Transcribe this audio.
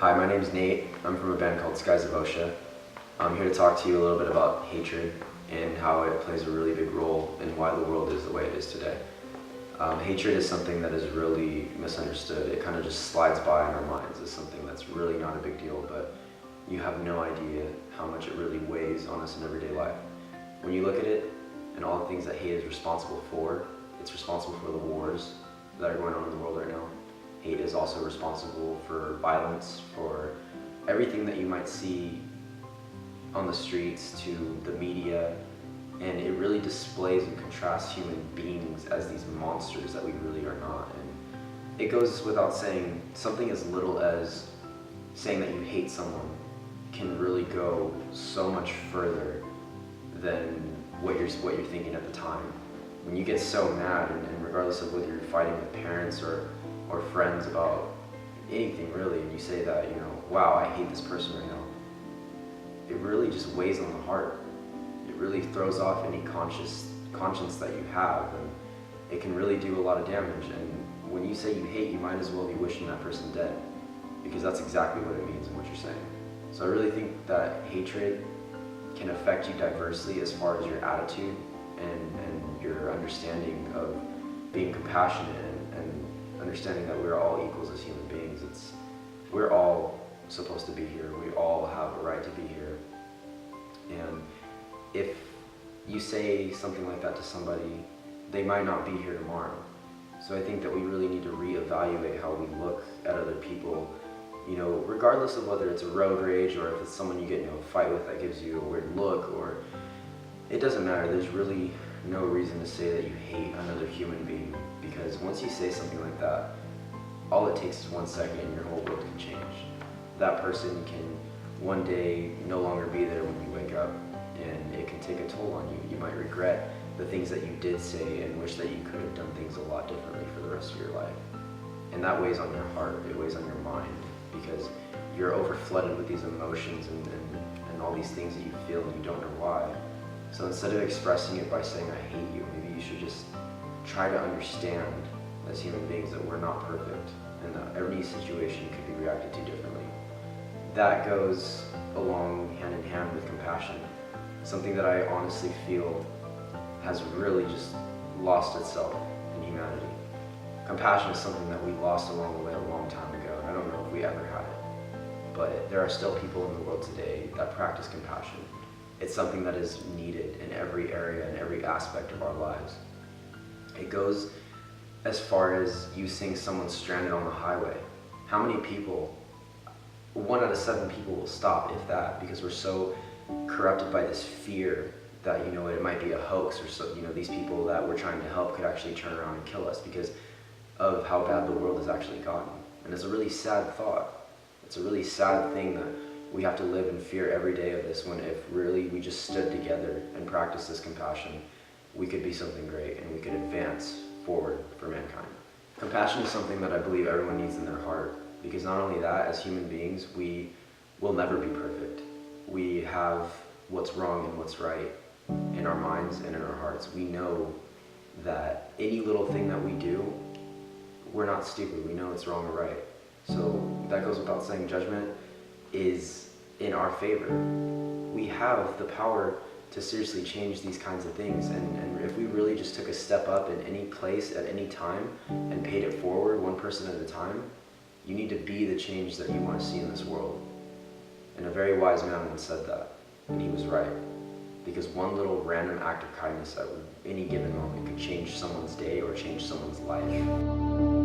Hi, my name's Nate. I'm from a band called Skies of Ossa. I'm here to talk to you a little bit about hatred and how it plays a really big role in why the world is the way it is today. Hatred is something that is really misunderstood. It kind of just slides by in our minds as something that's really not a big deal, but you have no idea how much it really weighs on us in everyday life. When you look at it and all the things that hate is responsible for, it's responsible for the wars that are going on in the world right now. Hate is also responsible for violence, for everything that you might see on the streets, to the media, and it really displays and contrasts human beings as these monsters that we really are not. And it goes without saying, something as little as saying that you hate someone can really go so much further than what you're thinking at the time. When you get so mad, and regardless of whether you're fighting with parents or friends about anything really, and you say that, wow, I hate this person right now, it really just weighs on the heart. It really throws off any conscience that you have, and it can really do a lot of damage. And when you say you hate, you might as well be wishing that person dead, because that's exactly what it means and what you're saying. So I really think that hatred can affect you diversely as far as your attitude and your understanding of being compassionate and understanding that we're all equals as human beings. We're all supposed to be here. We all have a right to be here. And if you say something like that to somebody, they might not be here tomorrow. So I think that we really need to reevaluate how we look at other people, regardless of whether it's a road rage or if it's someone you get into a fight with that gives you a weird look, or it doesn't matter. There's really no reason to say that you hate another human being, because once you say something like that, all it takes is 1 second and your whole world can change. That person can one day no longer be there when you wake up, and it can take a toll on you. You might regret the things that you did say and wish that you could have done things a lot differently for the rest of your life. And that weighs on your heart, it weighs on your mind, because you're overflooded with these emotions and all these things that you feel and you don't know why. So instead of expressing it by saying I hate you, maybe you should just try to understand as human beings that we're not perfect and that every situation could be reacted to differently. That goes along hand in hand with compassion, something that I honestly feel has really just lost itself in humanity. Compassion is something that we lost along the way a long time ago, and I don't know if we ever had it. But there are still people in the world today that practice compassion. It's something that is needed in every area and every aspect of our lives. It goes as far as you seeing someone stranded on the highway. How many people, 1 out of 7 people will stop, if that, because we're so corrupted by this fear that, it might be a hoax, or so, these people that we're trying to help could actually turn around and kill us because of how bad the world has actually gotten. And it's a really sad thought. It's a really sad thing that we have to live in fear every day of this, when if really we just stood together and practiced this compassion, we could be something great and we could advance forward for mankind. Compassion is something that I believe everyone needs in their heart, because not only that, as human beings, we will never be perfect. We have what's wrong and what's right in our minds and in our hearts. We know that any little thing that we do, we're not stupid. We know it's wrong or right. So that goes without saying, judgment is in our favor. We have the power to seriously change these kinds of things, and if we really just took a step up in any place at any time and paid it forward 1 person at a time, you need to be the change that you want to see in this world. And a very wise man once said that, and he was right, because one little random act of kindness at any given moment could change someone's day or change someone's life.